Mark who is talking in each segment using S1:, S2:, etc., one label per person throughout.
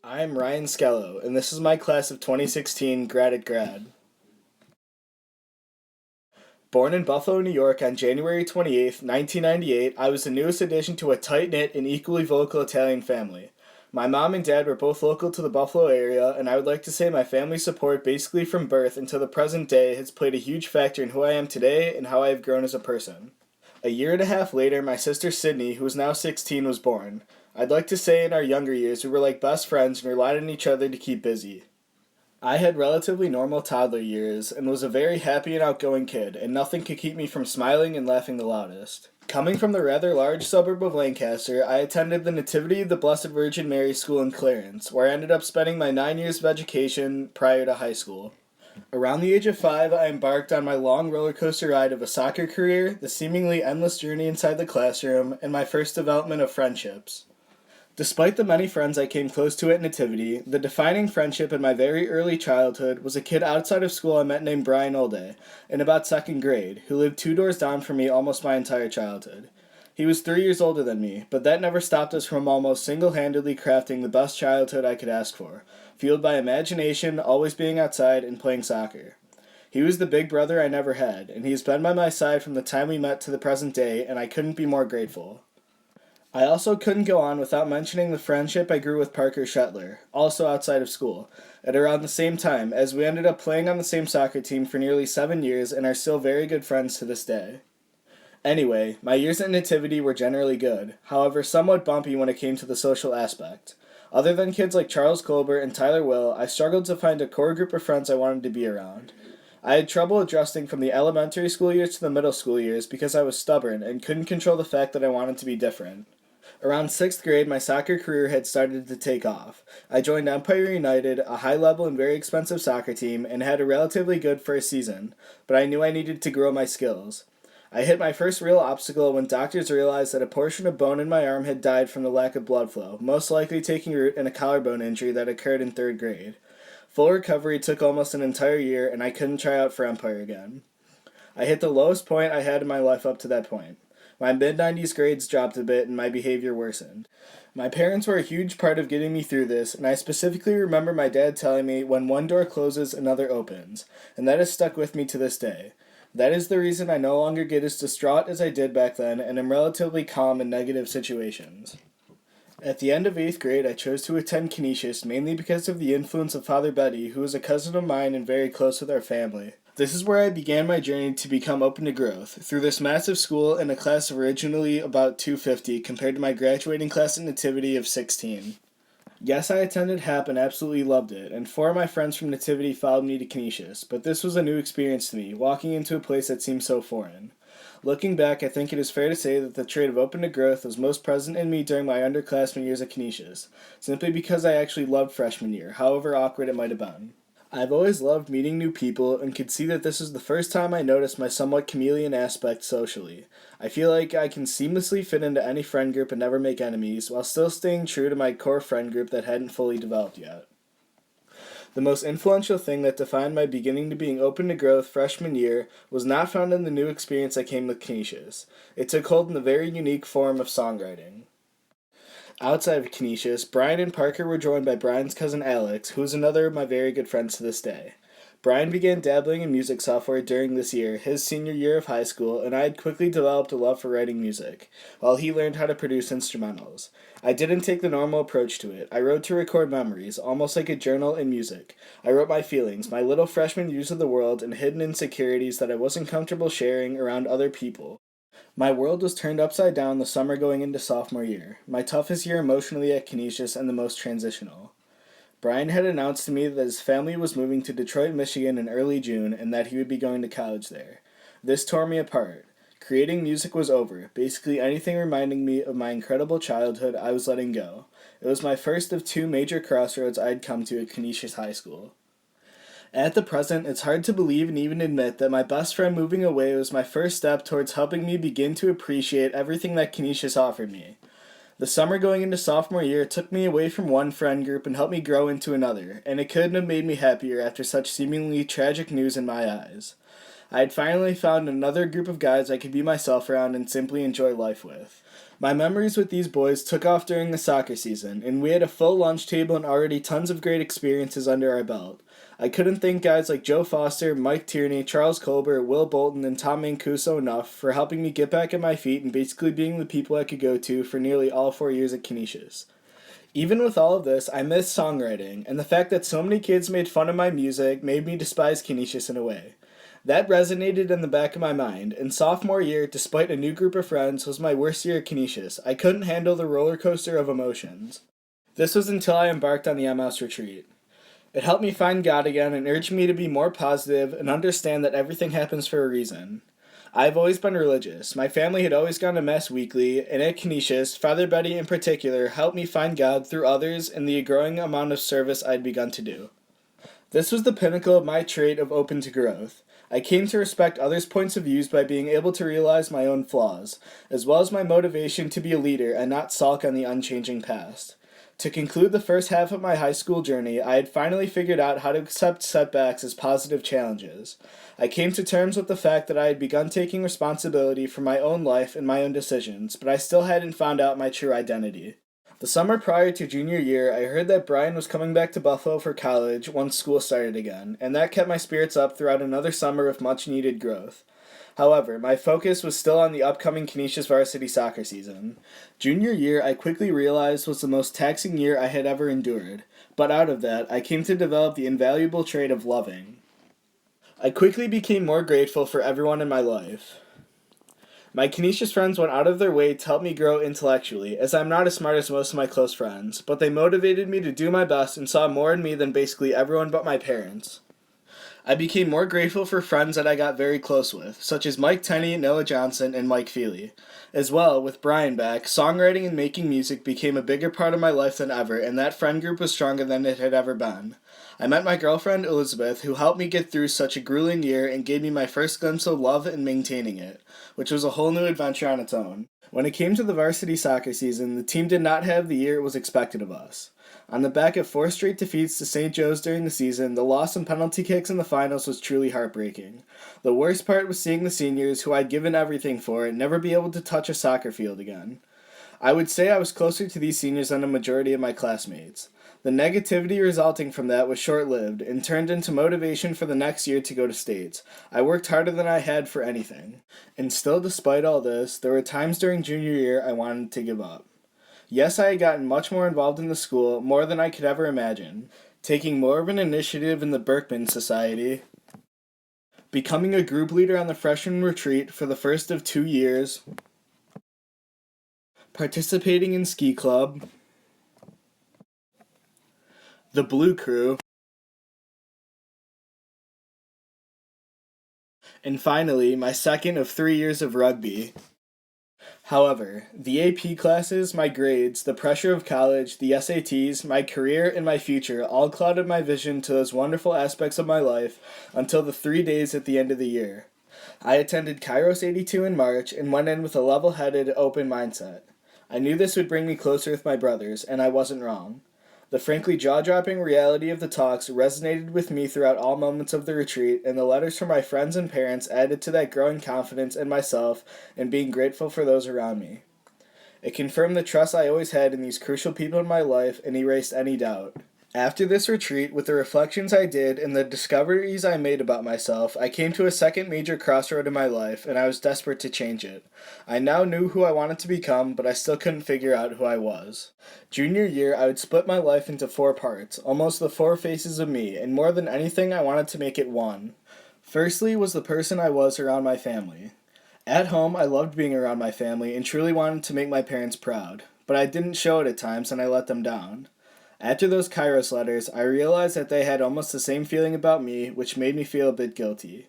S1: I'm Ryan Scello, and this is my class of 2016 Grad at Grad. Born in Buffalo, New York on January 28th, 1998, I was the newest addition to a tight knit and equally vocal Italian family. My mom and dad were both local to the Buffalo area, and I would like to say my family's support basically from birth until the present day has played a huge factor in who I am today and how I have grown as a person. A year and a half later, my sister Sydney, who is now 16, was born. I'd like to say in our younger years we were like best friends and relied on each other to keep busy. I had relatively normal toddler years and was a very happy and outgoing kid, and nothing could keep me from smiling and laughing the loudest. Coming from the rather large suburb of Lancaster, I attended the Nativity of the Blessed Virgin Mary School in Clarence, where I ended up spending my 9 years of education prior to high school. Around the age of 5, I embarked on my long roller coaster ride of a soccer career, the seemingly endless journey inside the classroom, and my first development of friendships. Despite the many friends I came close to at Nativity, the defining friendship in my very early childhood was a kid outside of school I met named Brian Olday, in about second grade, who lived 2 doors down from me almost my entire childhood. He was 3 years older than me, but that never stopped us from almost single-handedly crafting the best childhood I could ask for, fueled by imagination, always being outside, and playing soccer. He was the big brother I never had, and he has been by my side from the time we met to the present day, and I couldn't be more grateful. I also couldn't go on without mentioning the friendship I grew with Parker Shetler, also outside of school, at around the same time, as we ended up playing on the same soccer team for nearly 7 years and are still very good friends to this day. Anyway, my years at Nativity were generally good, however somewhat bumpy when it came to the social aspect. Other than kids like Charles Colbert and Tyler Will, I struggled to find a core group of friends I wanted to be around. I had trouble adjusting from the elementary school years to the middle school years because I was stubborn and couldn't control the fact that I wanted to be different. Around 6th grade, my soccer career had started to take off. I joined Empire United, a high-level and very expensive soccer team, and had a relatively good first season, but I knew I needed to grow my skills. I hit my first real obstacle when doctors realized that a portion of bone in my arm had died from the lack of blood flow, most likely taking root in a collarbone injury that occurred in 3rd grade. Full recovery took almost an entire year, and I couldn't try out for Empire again. I hit the lowest point I had in my life up to that point. My mid-90s grades dropped a bit and my behavior worsened. My parents were a huge part of getting me through this, and I specifically remember my dad telling me, when one door closes, another opens, and that has stuck with me to this day. That is the reason I no longer get as distraught as I did back then and am relatively calm in negative situations. At the end of 8th grade, I chose to attend Canisius mainly because of the influence of Father Betty, who was a cousin of mine and very close with our family. This is where I began my journey to become open to growth, through this massive school in a class of originally about 250 compared to my graduating class at Nativity of 16. Yes, I attended HAP and absolutely loved it, and 4 of my friends from Nativity followed me to Canisius, but this was a new experience to me, walking into a place that seemed so foreign. Looking back, I think it is fair to say that the trait of open to growth was most present in me during my underclassmen years at Canisius, simply because I actually loved freshman year, however awkward it might have been. I've always loved meeting new people and could see that this was the first time I noticed my somewhat chameleon aspect socially. I feel like I can seamlessly fit into any friend group and never make enemies, while still staying true to my core friend group that hadn't fully developed yet. The most influential thing that defined my beginning to being open to growth freshman year was not found in the new experience I came with Canisius. It took hold in the very unique form of songwriting. Outside of Canisius, Brian and Parker were joined by Brian's cousin Alex, who is another of my very good friends to this day. Brian began dabbling in music software during this year, his senior year of high school, and I had quickly developed a love for writing music, while he learned how to produce instrumentals. I didn't take the normal approach to it. I wrote to record memories, almost like a journal in music. I wrote my feelings, my little freshman views of the world, and hidden insecurities that I wasn't comfortable sharing around other people. My world was turned upside down the summer going into sophomore year, my toughest year emotionally at Canisius and the most transitional. Brian had announced to me that his family was moving to Detroit, Michigan in early June and that he would be going to college there. This tore me apart. Creating music was over. Basically anything reminding me of my incredible childhood I was letting go. It was my first of 2 major crossroads I had come to at Canisius High School. At the present, it's hard to believe and even admit that my best friend moving away was my first step towards helping me begin to appreciate everything that Canisius offered me. The summer going into sophomore year took me away from one friend group and helped me grow into another, and it couldn't have made me happier after such seemingly tragic news in my eyes. I had finally found another group of guys I could be myself around and simply enjoy life with. My memories with these boys took off during the soccer season, and we had a full lunch table and already tons of great experiences under our belt. I couldn't thank guys like Joe Foster, Mike Tierney, Charles Colbert, Will Bolton, and Tom Mancuso enough for helping me get back on my feet and basically being the people I could go to for nearly all 4 years at Canisius. Even with all of this, I missed songwriting, and the fact that so many kids made fun of my music made me despise Canisius in a way. That resonated in the back of my mind, and sophomore year, despite a new group of friends, was my worst year at Canisius. I couldn't handle the roller coaster of emotions. This was until I embarked on the MS retreat. It helped me find God again and urged me to be more positive and understand that everything happens for a reason. I've always been religious. My family had always gone to Mass weekly, and at Canisius, Father Betty in particular helped me find God through others and the growing amount of service I'd begun to do. This was the pinnacle of my trait of open to growth. I came to respect others' points of views by being able to realize my own flaws, as well as my motivation to be a leader and not sulk on the unchanging past. To conclude the first half of my high school journey, I had finally figured out how to accept setbacks as positive challenges. I came to terms with the fact that I had begun taking responsibility for my own life and my own decisions, but I still hadn't found out my true identity. The summer prior to junior year, I heard that Brian was coming back to Buffalo for college once school started again, and that kept my spirits up throughout another summer of much-needed growth. However, my focus was still on the upcoming Canisius varsity soccer season. Junior year, I quickly realized, was the most taxing year I had ever endured, but out of that, I came to develop the invaluable trait of loving. I quickly became more grateful for everyone in my life. My Canisius friends went out of their way to help me grow intellectually, as I'm not as smart as most of my close friends, but they motivated me to do my best and saw more in me than basically everyone but my parents. I became more grateful for friends that I got very close with, such as Mike Tenney, Noah Johnson, and Mike Feely. As well, with Brian back, songwriting and making music became a bigger part of my life than ever, and that friend group was stronger than it had ever been. I met my girlfriend, Elizabeth, who helped me get through such a grueling year and gave me my first glimpse of love and maintaining it, which was a whole new adventure on its own. When it came to the varsity soccer season, the team did not have the year it was expected of us. On the back of 4 straight defeats to St. Joe's during the season, the loss in penalty kicks in the finals was truly heartbreaking. The worst part was seeing the seniors, who I'd given everything for, never be able to touch a soccer field again. I would say I was closer to these seniors than a majority of my classmates. The negativity resulting from that was short-lived and turned into motivation for the next year to go to states. I worked harder than I had for anything. And still, despite all this, there were times during junior year I wanted to give up. Yes, I had gotten much more involved in the school, more than I could ever imagine, taking more of an initiative in the Berkman Society, becoming a group leader on the freshman retreat for the first of 2 years, participating in ski club, the Blue Crew, and finally, my second of 3 years of rugby. However, the AP classes, my grades, the pressure of college, the SATs, my career, and my future all clouded my vision to those wonderful aspects of my life until the 3 days at the end of the year. I attended Kairos 82 in March and went in with a level-headed, open mindset. I knew this would bring me closer with my brothers, and I wasn't wrong. The frankly jaw-dropping reality of the talks resonated with me throughout all moments of the retreat, and the letters from my friends and parents added to that growing confidence in myself and being grateful for those around me. It confirmed the trust I always had in these crucial people in my life and erased any doubt. After this retreat, with the reflections I did and the discoveries I made about myself, I came to a second major crossroad in my life, and I was desperate to change it. I now knew who I wanted to become, but I still couldn't figure out who I was. Junior year, I would split my life into 4 parts, almost the 4 faces of me, and more than anything, I wanted to make it one. Firstly was the person I was around my family. At home, I loved being around my family and truly wanted to make my parents proud, but I didn't show it at times and I let them down. After those Kairos letters, I realized that they had almost the same feeling about me, which made me feel a bit guilty.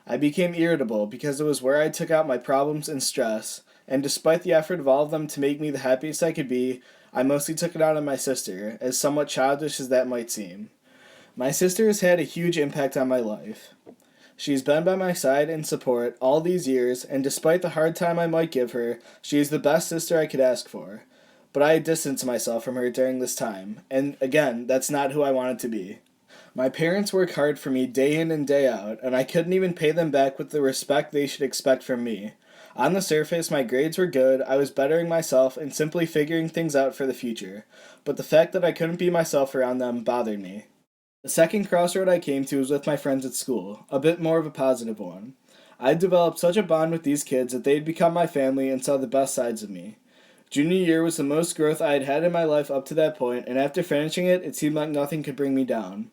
S1: I became irritable because it was where I took out my problems and stress, and despite the effort of all of them to make me the happiest I could be, I mostly took it out on my sister, as somewhat childish as that might seem. My sister has had a huge impact on my life. She's been by my side in support all these years, and despite the hard time I might give her, she is the best sister I could ask for. But I distanced myself from her during this time, and again, that's not who I wanted to be. My parents work hard for me day in and day out, and I couldn't even pay them back with the respect they should expect from me. On the surface, my grades were good, I was bettering myself and simply figuring things out for the future, but the fact that I couldn't be myself around them bothered me. The second crossroad I came to was with my friends at school, a bit more of a positive one. I'd developed such a bond with these kids that they'd become my family and saw the best sides of me. Junior year was the most growth I had had in my life up to that point, and after finishing it, it seemed like nothing could bring me down.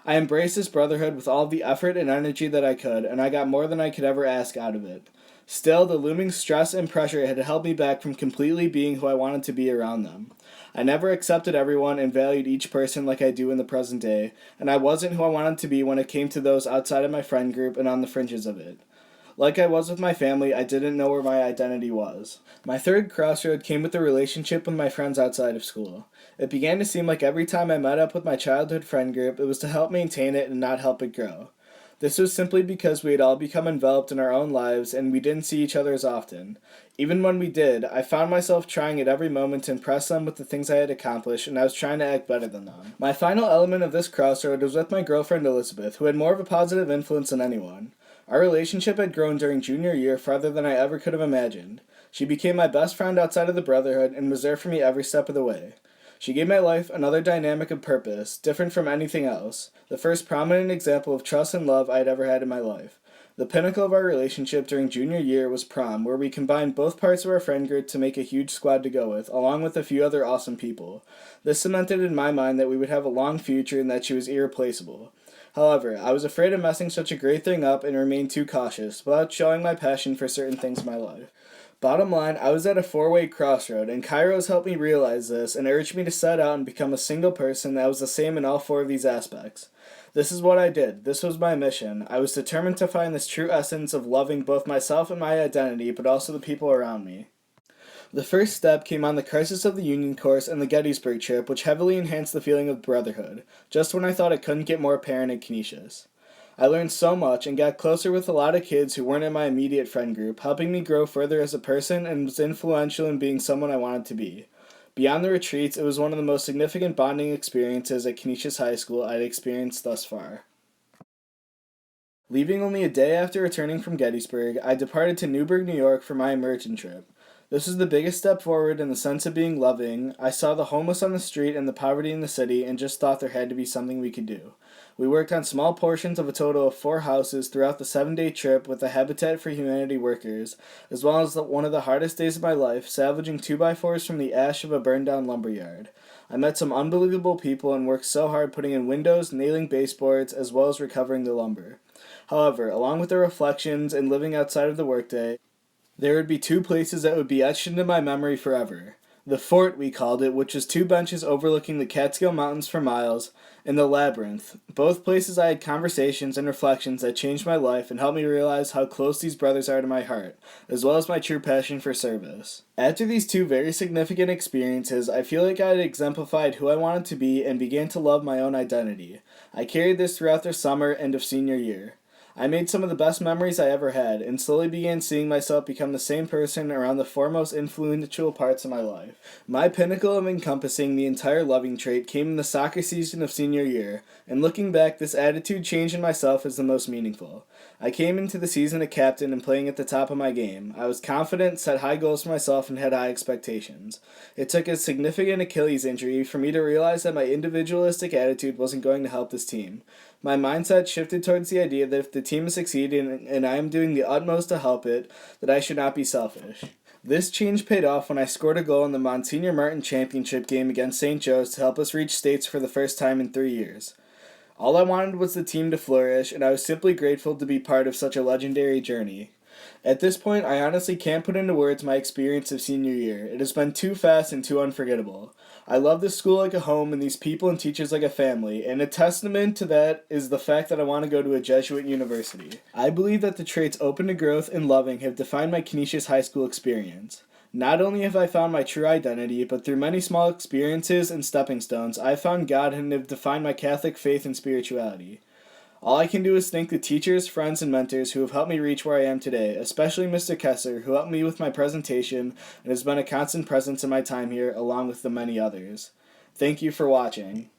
S1: I embraced this brotherhood with all the effort and energy that I could, and I got more than I could ever ask out of it. Still, the looming stress and pressure had held me back from completely being who I wanted to be around them. I never accepted everyone and valued each person like I do in the present day, and I wasn't who I wanted to be when it came to those outside of my friend group and on the fringes of it. Like I was with my family, I didn't know where my identity was. My third crossroad came with the relationship with my friends outside of school. It began to seem like every time I met up with my childhood friend group, it was to help maintain it and not help it grow. This was simply because we had all become enveloped in our own lives and we didn't see each other as often. Even when we did, I found myself trying at every moment to impress them with the things I had accomplished, and I was trying to act better than them. My final element of this crossroad was with my girlfriend Elizabeth, who had more of a positive influence than anyone. Our relationship had grown during junior year farther than I ever could have imagined. She became my best friend outside of the brotherhood and was there for me every step of the way. She gave my life another dynamic of purpose, different from anything else, the first prominent example of trust and love I had ever had in my life. The pinnacle of our relationship during junior year was prom, where we combined both parts of our friend group to make a huge squad to go with, along with a few other awesome people. This cemented in my mind that we would have a long future and that she was irreplaceable. However, I was afraid of messing such a great thing up and remained too cautious, without showing my passion for certain things in my life. Bottom line, I was at a four-way crossroad, and Kairos helped me realize this and urged me to set out and become a single person that was the same in all four of these aspects. This is what I did. This was my mission. I was determined to find this true essence of loving both myself and my identity, but also the people around me. The first step came on the Crisis of the Union course and the Gettysburg trip, which heavily enhanced the feeling of brotherhood, just when I thought it couldn't get more apparent at Canisius. I learned so much and got closer with a lot of kids who weren't in my immediate friend group, helping me grow further as a person and was influential in being someone I wanted to be. Beyond the retreats, it was one of the most significant bonding experiences at Canisius High School I'd experienced thus far. Leaving only a day after returning from Gettysburg, I departed to Newburgh, New York for my immersion trip. This was the biggest step forward in the sense of being loving. I saw the homeless on the street and the poverty in the city and just thought there had to be something we could do. We worked on small portions of a total of 4 houses throughout the 7-day trip with the Habitat for Humanity workers, as well as one of the hardest days of my life, salvaging 2x4s from the ash of a burned-down lumberyard. I met some unbelievable people and worked so hard putting in windows, nailing baseboards, as well as recovering the lumber. However, along with the reflections and living outside of the workday, there would be 2 places that would be etched into my memory forever. The Fort, we called it, which was 2 benches overlooking the Catskill Mountains for miles, and the Labyrinth. Both places I had conversations and reflections that changed my life and helped me realize how close these brothers are to my heart, as well as my true passion for service. After these 2 very significant experiences, I feel like I had exemplified who I wanted to be and began to love my own identity. I carried this throughout the summer and of senior year. I made some of the best memories I ever had, and slowly began seeing myself become the same person around the 4 most influential parts of my life. My pinnacle of encompassing the entire loving trait came in the soccer season of senior year, and looking back, this attitude change in myself is the most meaningful. I came into the season a captain and playing at the top of my game. I was confident, set high goals for myself, and had high expectations. It took a significant Achilles injury for me to realize that my individualistic attitude wasn't going to help this team. My mindset shifted towards the idea that if the team is succeeding and I am doing the utmost to help it, that I should not be selfish. This change paid off when I scored a goal in the Monsignor Martin Championship game against St. Joe's to help us reach states for the first time in 3 years. All I wanted was the team to flourish, and I was simply grateful to be part of such a legendary journey. At this point, I honestly can't put into words my experience of senior year. It has been too fast and too unforgettable. I love this school like a home and these people and teachers like a family, and a testament to that is the fact that I want to go to a Jesuit university. I believe that the traits open to growth and loving have defined my Canisius High School experience. Not only have I found my true identity, but through many small experiences and stepping stones, I have found God and have defined my Catholic faith and spirituality. All I can do is thank the teachers, friends, and mentors who have helped me reach where I am today, especially Mr. Kessler, who helped me with my presentation and has been a constant presence in my time here, along with the many others. Thank you for watching.